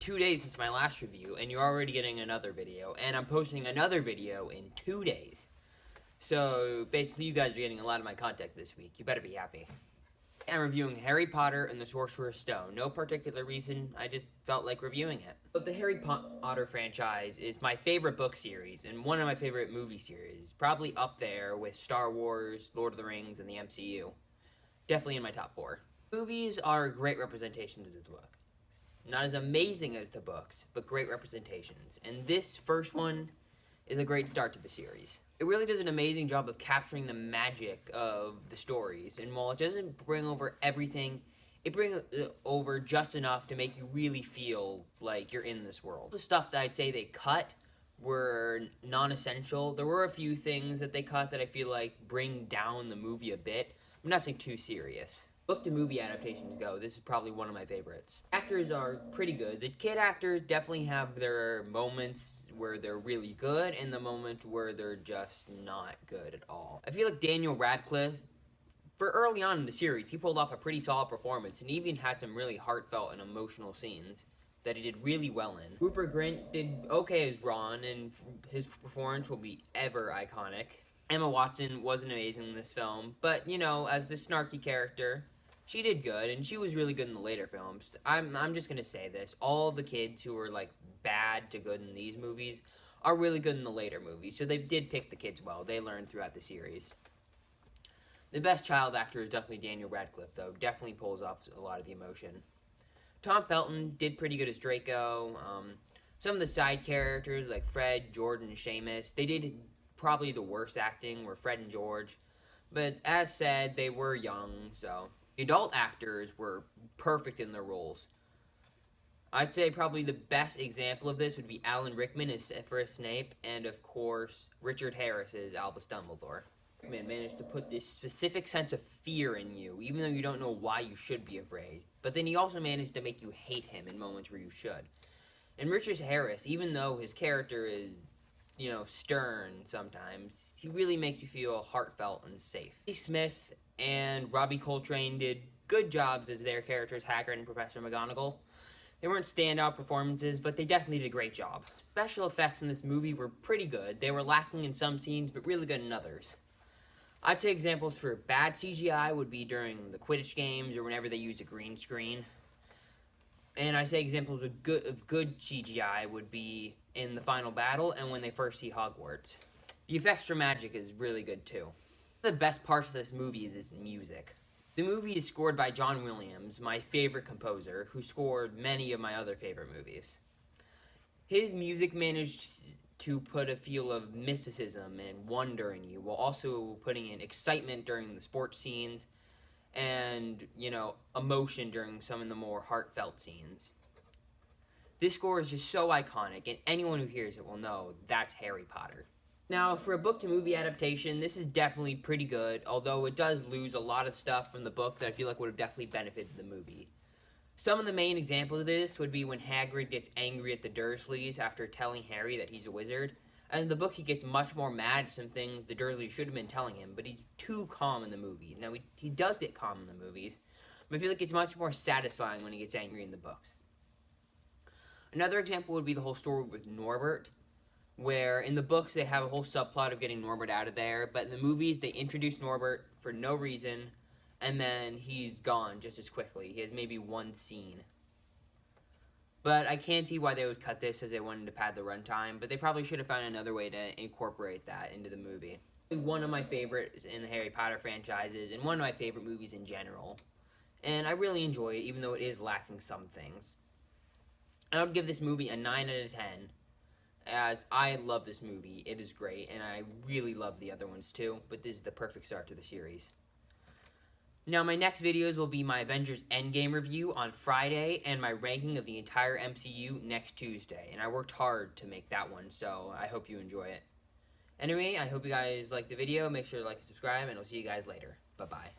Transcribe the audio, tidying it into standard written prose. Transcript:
2 days since my last review, and you're already getting another video, and I'm posting another video in 2 days. So, basically, you guys are getting a lot of my content this week. You better be happy. I'm reviewing Harry Potter and the Sorcerer's Stone. No particular reason, I just felt like reviewing it. But the Harry Potter franchise is my favorite book series, and one of my favorite movie series. Probably up there with Star Wars, Lord of the Rings, and the MCU. Definitely in my top 4. Movies are great representations of the book. Not as amazing as the books, but great representations. And this first one is a great start to the series. It really does an amazing job of capturing the magic of the stories. And while it doesn't bring over everything, it brings over just enough to make you really feel like you're in this world. The stuff that I'd say they cut were non-essential. There were a few things that they cut that I feel like bring down the movie a bit. I'm nothing too serious. Book to movie adaptations go, this is probably one of my favorites. Actors are pretty good. The kid actors definitely have their moments where they're really good and the moment where they're just not good at all. I feel like Daniel Radcliffe, for early on in the series, he pulled off a pretty solid performance and even had some really heartfelt and emotional scenes that he did really well in. Rupert Grint did okay as Ron, and his performance will be ever iconic. Emma Watson wasn't amazing in this film, but, you know, as the snarky character, she did good, and she was really good in the later films. I'm just gonna say this. All the kids who are, like, bad to good in these movies are really good in the later movies, so they did pick the kids well. They learned throughout the series. The best child actor is definitely Daniel Radcliffe, though. Definitely pulls off a lot of the emotion. Tom Felton did pretty good as Draco. Some of the side characters, like Fred, Jordan, and Seamus, they did probably the worst acting were Fred and George. But as said, they were young, so the adult actors were perfect in their roles. I'd say probably the best example of this would be Alan Rickman as Severus Snape, and of course, Richard Harris as Albus Dumbledore. Rickman managed to put this specific sense of fear in you, even though you don't know why you should be afraid. But then he also managed to make you hate him in moments where you should. And Richard Harris, even though his character is, you know, stern sometimes, he really makes you feel heartfelt and safe. Steve Smith and Robbie Coltrane did good jobs as their characters, Hagrid and Professor McGonagall. They weren't standout performances, but they definitely did a great job. Special effects in this movie were pretty good. They were lacking in some scenes, but really good in others. I'd say examples for bad CGI would be during the Quidditch games or whenever they use a green screen. And I say examples of good CGI would be in the final battle and when they first see Hogwarts. The effects for magic is really good too. One of the best parts of this movie is its music. The movie is scored by John Williams, my favorite composer, who scored many of my other favorite movies. His music managed to put a feel of mysticism and wonder in you, while also putting in excitement during the sports scenes and, you know, emotion during some of the more heartfelt scenes. This score is just so iconic, and anyone who hears it will know that's Harry Potter. Now, for a book-to-movie adaptation, this is definitely pretty good, although it does lose a lot of stuff from the book that I feel like would have definitely benefited the movie. Some of the main examples of this would be when Hagrid gets angry at the Dursleys after telling Harry that he's a wizard. And in the book, he gets much more mad at some things the Dursleys should have been telling him, but he's too calm in the movies. Now, he does get calm in the movies, but I feel like it's much more satisfying when he gets angry in the books. Another example would be the whole story with Norbert, where in the books they have a whole subplot of getting Norbert out of there, but in the movies they introduce Norbert for no reason, and then he's gone just as quickly. He has maybe one scene. But I can't see why they would cut this, as they wanted to pad the runtime, but they probably should have found another way to incorporate that into the movie. One of my favorites in the Harry Potter franchises, and one of my favorite movies in general. And I really enjoy it, even though it is lacking some things. I would give this movie a 9 out of 10, as I love this movie. It is great, and I really love the other ones too, but this is the perfect start to the series. Now, my next videos will be my Avengers Endgame review on Friday and my ranking of the entire MCU next Tuesday. And I worked hard to make that one, so I hope you enjoy it. Anyway, I hope you guys liked the video. Make sure to like and subscribe, and I'll see you guys later. Bye-bye.